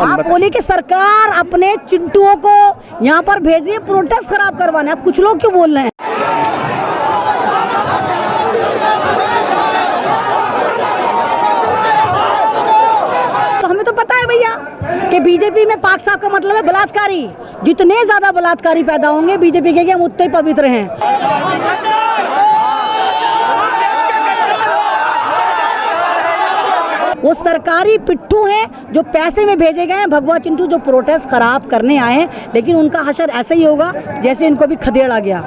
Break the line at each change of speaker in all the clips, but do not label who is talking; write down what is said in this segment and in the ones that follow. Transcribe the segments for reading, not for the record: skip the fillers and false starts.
आप बोले कि सरकार अपने चिंटुओं को यहाँ पर भेज रही है प्रोटेस्ट खराब करवाने, आप कुछ लोग क्यों बोल रहे हैं? तो हमें तो पता है भैया कि बीजेपी में पाक साहब का मतलब है बलात्कारी। जितने ज्यादा बलात्कारी पैदा होंगे बीजेपी के हम उतने पवित्र हैं। वो सरकारी पिट्ठू हैं जो पैसे में भेजे गए हैं भगवा चिंटू, जो प्रोटेस्ट खराब करने आए हैं, लेकिन उनका हशर ऐसा ही होगा जैसे इनको भी खदेड़ा गया।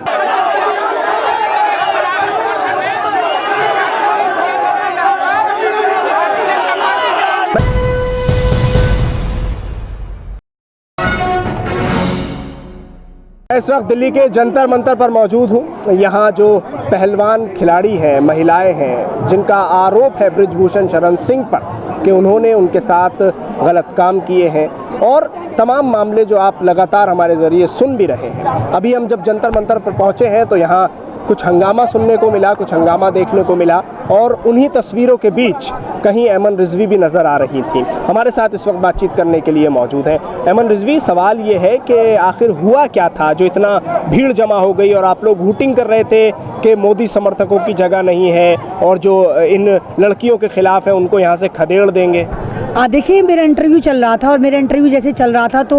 इस वक्त दिल्ली के जंतर मंतर पर मौजूद हूँ। यहाँ जो पहलवान खिलाड़ी हैं, महिलाएं हैं, जिनका आरोप है बृजभूषण शरण सिंह पर कि उन्होंने उनके साथ गलत काम किए हैं, और तमाम मामले जो आप लगातार हमारे ज़रिए सुन भी रहे हैं। अभी हम जब जंतर मंतर पर पहुँचे हैं तो यहाँ कुछ हंगामा सुनने को मिला, कुछ हंगामा देखने को मिला, और उन्हीं तस्वीरों के बीच कहीं ऐमन रिजवी भी नज़र आ रही थी। हमारे साथ इस वक्त बातचीत करने के लिए मौजूद हैं ऐमन रिजवी। सवाल ये है कि आखिर हुआ क्या था जो इतना भीड़ जमा हो गई और आप लोग हूटिंग कर रहे थे कि मोदी समर्थकों की जगह नहीं है और जो इन लड़कियों के खिलाफ है उनको यहाँ से खदेड़ देंगे?
देखिए, मेरा इंटरव्यू चल रहा था और मेरा इंटरव्यू जैसे चल रहा था तो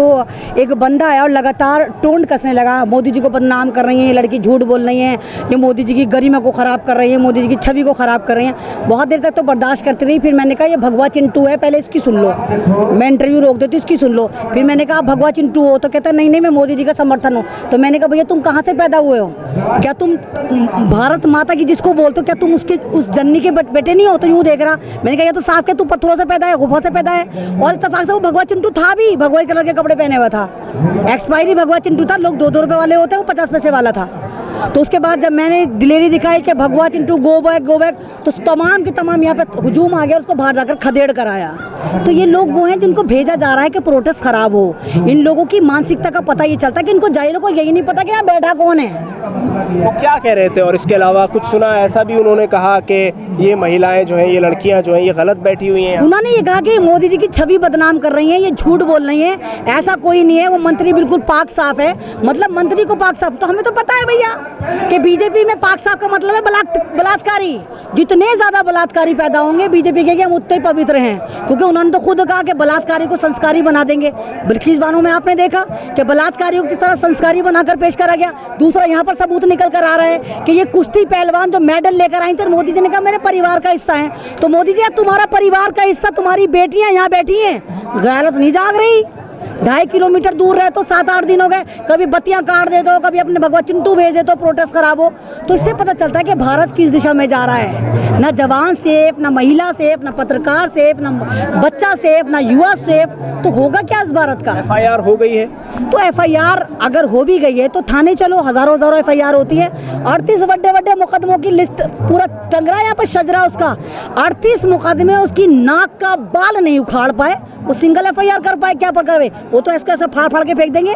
एक बंदा आया और लगातार टोंट कसने लगा, मोदी जी को बदनाम कर रही है, ये लड़की झूठ बोल रही है, ये मोदी जी की गरिमा को ख़राब कर रही है, मोदी जी की छवि को ख़राब कर रही हैं। बहुत देर तक तो बर्दाश्त करती रही, फिर मैंने कहा ये भगवा चिंटू है, पहले इसकी सुन लो, मैं इंटरव्यू रोक देती हूँ, इसकी सुन लो। फिर मैंने कहा भगवा चिंटू हो? तो कहता नहीं नहीं, मैं मोदी जी का समर्थन हूँ। तो मैंने कहा भैया तुम कहाँ से पैदा हुए हो? क्या तुम भारत माता की जिसको बोलते हो, क्या तुम उसके उस जननी के बेटे नहीं हो? तो यूँ देख रहा। मैंने कहा ये तो साफ के तू पत्थरों से पैदा है, गुफा से पैदा है। और इत्तेफाक से वो भगवा चिंटू था भी, भगवाई कलर के कपड़े पहने हुआ था, एक्सपायरी भगवा चिंटू था। लोग 2-2 रुपए वाले होते हैं, वो 50 पैसे वाला था। तो उसके बाद जब मैंने दिलेरी दिखाई कि भगवा चिंटू गो बैक, तो तमाम के तमाम यहाँ पे हुजूम आ गया, उसको बाहर जाकर खदेड़ कर आया। तो ये लोग वो हैं जिनको भेजा जा रहा है कि प्रोटेस्ट खराब हो। इन लोगों की मानसिकता का पता ये चलता है कि इनको जाहिलों को यही नहीं पता कि यहाँ बैठा कौन है।
वो क्या कह रहे थे? और इसके अलावा कुछ सुना ऐसा भी उन्होंने कहा कि ये महिलाएं जो हैं, ये लड़कियां जो हैं, ये गलत बैठी हुई हैं।
उन्होंने ये कहा कि मोदी जी की छवि बदनाम कर रही हैं, ये झूठ बोल रही हैं, ऐसा कोई नहीं है, वो मंत्री बिल्कुल पाक साफ है। मतलब मंत्री को पाक साफ, तो हमें तो पता है भैया कि बीजेपी में पाक साफ का मतलब है बलात्कारी। जितने ज्यादा बलात्कारी पैदा होंगे बीजेपी के हम उतने पवित्र हैं, क्योंकि उन्होंने तो खुद कहा कि बलात्कारी को संस्कारी बना देंगे। बिल्किस बानो में आपने देखा कि बलात्कारियों को किस तरह संस्कारी बनाकर पेश करा गया। दूसरा यहाँ पर सबूत निकल कर आ रहा है कि ये कुश्ती पहलवान जो मेडल लेकर आई थी, और मोदी जी ने कहा मेरे परिवार का हिस्सा है। तो मोदी जी तुम्हारा परिवार का हिस्सा, तुम्हारी बेटियां यहाँ बैठी हैं, गैरत नहीं जाग रही? 2.5 किलोमीटर दूर रहे तो 7-8 दिन हो गए, कभी बत्तियां काट दे दो, कभी अपने भगवा चिंटू भेज दे तो प्रोटेस्ट खराब हो। तो इससे पता चलता है कि भारत किस दिशा में जा रहा है। ना जवान सेफ, ना महिला सेफ, ना पत्रकार सेफ, ना बच्चा सेफ, ना युवा सेफ। तो होगा क्या इस भारत का?
FIR हो गई है
तो FIR अगर हो भी गई है तो थाने चलो, हजारों FIR होती है। 38 बड़े मुकदमों की लिस्ट पूरा टंग रहा है यहाँ पर शजरा उसका। 38 मुकदमे, उसकी नाक का बाल नहीं उखाड़ पाए, वो सिंगल FIR कर पाए, क्या पर करे? वो तो ऐसे फाड़ के फेंक देंगे।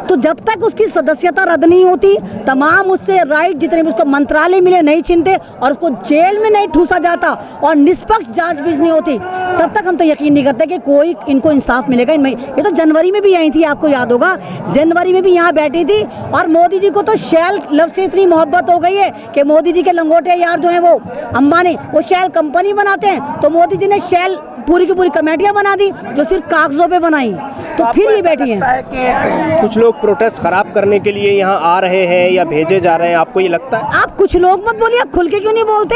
तो जब तक उसकी सदस्यता रद्द नहीं होती, तमाम उससे राइट जितने भी उसको मंत्रालय मिले नहीं छीनते, और उसको जेल में नहीं ठूसा जाता, और निष्पक्ष जांच भी नहीं होती, तब तक हम तो यकीन नहीं करते कि कोई इनको इंसाफ मिलेगा। इनमें ये तो जनवरी में भी आई थी, आपको याद होगा, जनवरी में भी यहाँ बैठी थी। और मोदी जी को तो शैल लव से इतनी मोहब्बत हो गई है कि मोदी जी के लंगोटे यार जो हैं वो अंबानी, वो शैल कंपनी बनाते हैं, तो मोदी जी ने शैल पूरी की पूरी कमेटियां बना दी जो सिर्फ कागजों पे बनाई। तो फिर ये बैठी हैं
कि कुछ लोग प्रोटेस्ट खराब करने के लिए यहाँ आ रहे हैं या भेजे जा रहे हैं, आपको ये लगता है?
आप कुछ लोग मत बोलिए, आप खुल के क्यों नहीं बोलते?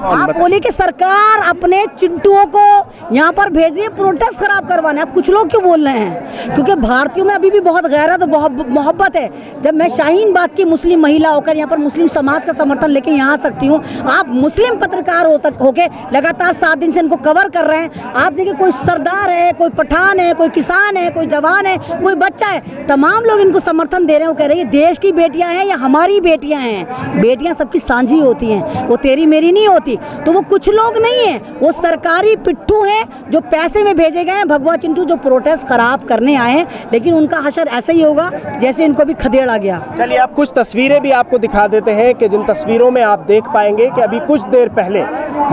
आप बोलिए कि सरकार अपने चिंटुओं को यहाँ पर भेज रही है प्रोटेस्ट खराब करवाने, आप कुछ लोग क्यों बोल रहे हैं? क्योंकि भारतीयों में अभी भी बहुत गैरत और मोहब्बत है। जब मैं शाहीन बाग की मुस्लिम महिला होकर यहाँ पर मुस्लिम समाज का समर्थन लेके यहाँ आ सकती हूँ, आप मुस्लिम पत्रकार होके लगातार 7 दिन से इनको कवर कर रहे हैं। आप देखिए, कोई सरदार है, कोई पठान है, कोई किसान है, कोई जवान है, कोई बच्चा है, तमाम लोग इनको समर्थन दे रहे हैं। वो कह रहे हैं देश की बेटियां हैं या हमारी बेटियां हैं। बेटियां सबकी साझी होती हैं, वो तेरी मेरी नहीं होती। तो वो कुछ लोग नहीं है, वो सरकारी पिट्ठू हैं जो पैसे में भेजे गए हैं, भगवा चिंटू, जो प्रोटेस्ट खराब करने आए हैं, लेकिन उनका हशर ऐसा ही होगा जैसे इनको भी खदेड़ा गया।
चलिए, आप कुछ तस्वीरें भी आपको दिखा देते हैं कि जिन तस्वीरों में आप देख पाएंगे कि अभी कुछ देर पहले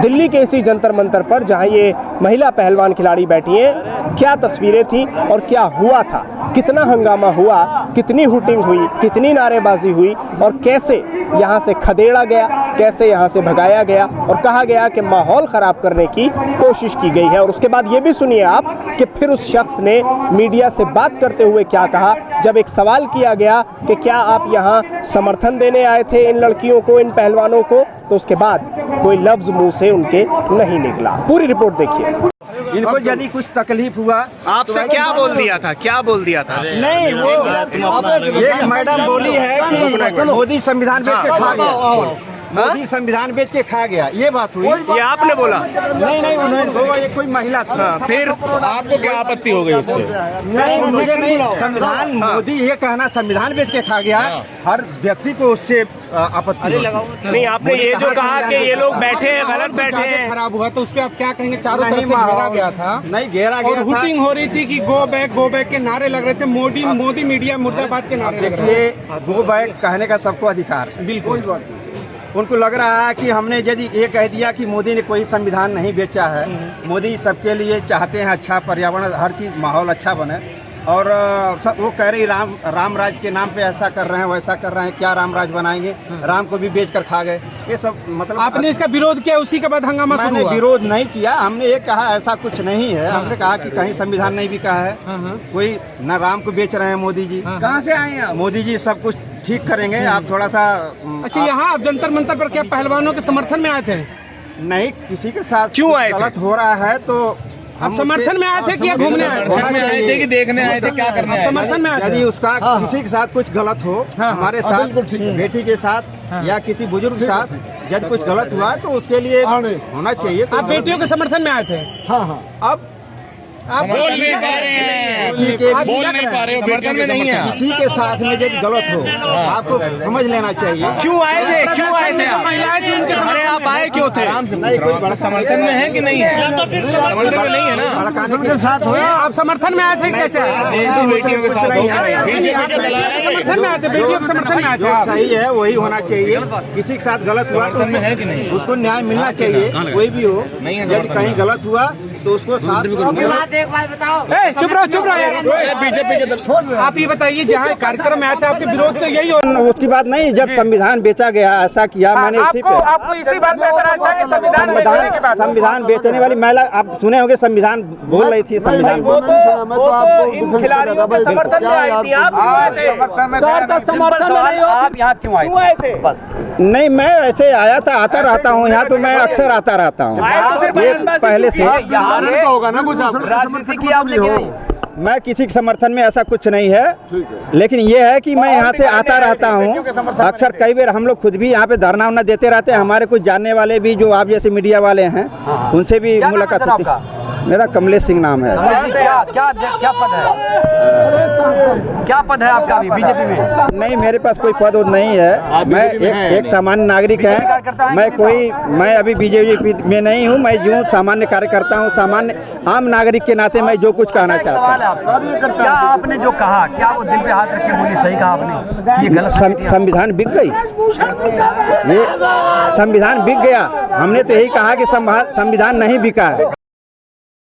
दिल्ली के इसी जंतर मंतर पर, जहां ये महिला महिला पहलवान खिलाड़ी बैठी हैं, क्या तस्वीरें थी और क्या हुआ था, कितना हंगामा हुआ, कितनी हुटिंग हुई, कितनी नारेबाजी हुई और कैसे यहाँ से खदेड़ा गया, कैसे यहाँ से भगाया गया और कहा गया कि माहौल ख़राब करने की कोशिश की गई है। और उसके बाद ये भी सुनिए आप कि फिर उस शख्स ने मीडिया से बात करते हुए क्या कहा जब एक सवाल किया गया कि क्या आप यहाँ समर्थन देने आए थे इन लड़कियों को, इन पहलवानों को, तो उसके बाद कोई लफ्ज़ मुंह से उनके नहीं निकला। पूरी रिपोर्ट देखिए।
इनको यदि कुछ तकलीफ हुआ
आपसे क्या बोल दिया था, क्या बोल दिया था?
नहीं, वो एक मैडम बोली है कि मोदी संविधान बेच के खा गया, मोदी संविधान बेच के खा गया, ये बात हुई।
ये आपने बोला?
नहीं, उन्होंने कोई महिला थी।
फिर आपको क्या आपत्ति हो गई उससे?
नहीं, मुझे नहीं, संविधान मोदी ये कहना संविधान बेच के खा गया, हर व्यक्ति को उससे आपत्ति
नहीं। आपने ये जो कहा कि ये लोग बैठे हैं, गलत बैठे हैं,
खराब हुआ, तो उस पे आप क्या कहेंगे? चारों तरफ से घेरा गया था,
नहीं घेरा गया
और हुटिंग हो रही थी कि गो बैक के नारे लग रहे थे, मोदी मीडिया मुर्दाबाद के नारे लग रहे थे।
देखिए, गो बैक कहने का सबको अधिकार,
बिल्कुल।
उनको लग रहा है कि हमने यदि ये कह दिया कि मोदी ने कोई संविधान नहीं बेचा है, मोदी सबके लिए चाहते हैं अच्छा पर्यावरण, हर चीज़ माहौल अच्छा बने, और सब वो कह रही राम राज के नाम पे ऐसा कर रहे हैं, वैसा कर रहे हैं, क्या राम राज बनाएंगे, राम को भी बेच कर खा गए, ये सब मतलब।
आपने इसका विरोध किया, उसी के बाद हंगामा शुरू हुआ?
मैंने विरोध नहीं किया, हमने ये कहा ऐसा कुछ नहीं है, हमने कहा कि कहीं संविधान नहीं बिका है, कोई न राम को बेच रहे हैं मोदी जी।
कहाँ से आए हैं आप?
मोदी जी सब कुछ ठीक करेंगे, आप थोड़ा सा।
अच्छा, यहाँ आप जंतर मंतर पर क्या पहलवानों के समर्थन में आए थे?
नहीं, किसी के साथ
क्यों आए थे?
गलत हो रहा है तो
आप समर्थन में आए थे कि घूमने आए थे?
कि देखने आए थे, क्या करने आए थे?
समर्थन में आए थे।
यदि उसका किसी के साथ कुछ गलत हो, हमारे साथ, बेटी के साथ या किसी बुजुर्ग के साथ यदि कुछ गलत हुआ तो उसके लिए होना चाहिए।
आप बेटियों के समर्थन में आए थे?
हाँ। अब
आप बोल नहीं पा रहे हैं,
बोल नहीं पा रहे हो, समर्थन में नहीं है।
किसी के साथ में यदि गलत हो आपको समझ लेना चाहिए।
क्यों आए थे, क्यों आए थे आप?
महिलाएं थी उनके,
अरे आप आए क्यों थे?
नहीं, कोई बड़ा
समर्थन में है कि नहीं है? समर्थन में नहीं है ना?
भड़काने के साथ हो।
आप समर्थन में आए थे? कैसे
बेटियों के साथ
समर्थन में आए थे? बेटियों के समर्थन में आए थे?
जो सही है वही होना चाहिए। किसी के साथ गलत हुआ तो
है कि नहीं?
उसको न्याय मिलना चाहिए, कोई भी हो। यदि कहीं गलत हुआ तो उसको साथ
चुप रहो यार। आप ये बताइए, जहाँ कार्यक्रम में आया था, आपके विरोध तो यही हो?
उसकी बात नहीं, जब संविधान बेचा गया, ऐसा किया मैंने उसी पे।
आपको इसी बात पे एतराज था कि
संविधान बेचने वाली महिला, आप सुने होंगे, संविधान बोल रही थी, संविधान
इन खिलाड़ियों के समर्थन में आई थी। आप यहाँ क्यों आए थे? बस
नहीं, मैं ऐसे आया था, आता रहता हूँ यहाँ, तो मैं अक्सर आता रहता हूँ, ये पहले से।
होगा ना कुछ, राजनीति की आपने की नहीं?
मैं किसी के समर्थन में ऐसा कुछ नहीं है, लेकिन ये है कि मैं यहाँ से आता रहता हूँ अक्सर। कई बार हम लोग खुद भी यहाँ पे धरना उरना देते रहते हैं। हमारे कुछ जानने वाले भी जो आप जैसे मीडिया वाले हैं, उनसे भी मुलाकात होती है। मेरा कमलेश सिंह नाम है।
क्या पद है? क्या पद है आपका अभी बीजेपी में?
नहीं, मेरे पास कोई पद नहीं है, मैं एक सामान्य नागरिक है। मैं अभी बीजेपी में नहीं हूँ, मैं जो सामान्य कार्यकर्ता हूँ, सामान्य आम नागरिक के नाते मैं जो कुछ कहना चाहता हूँ।
क्या आपने जो कहा, क्या वो दिल पे हाथ रख के बोली? सही कहा आपने, ये गलत?
संविधान बिक गई, ये संविधान बिक गया। हमने तो यही कहा कि संविधान नहीं बिका है।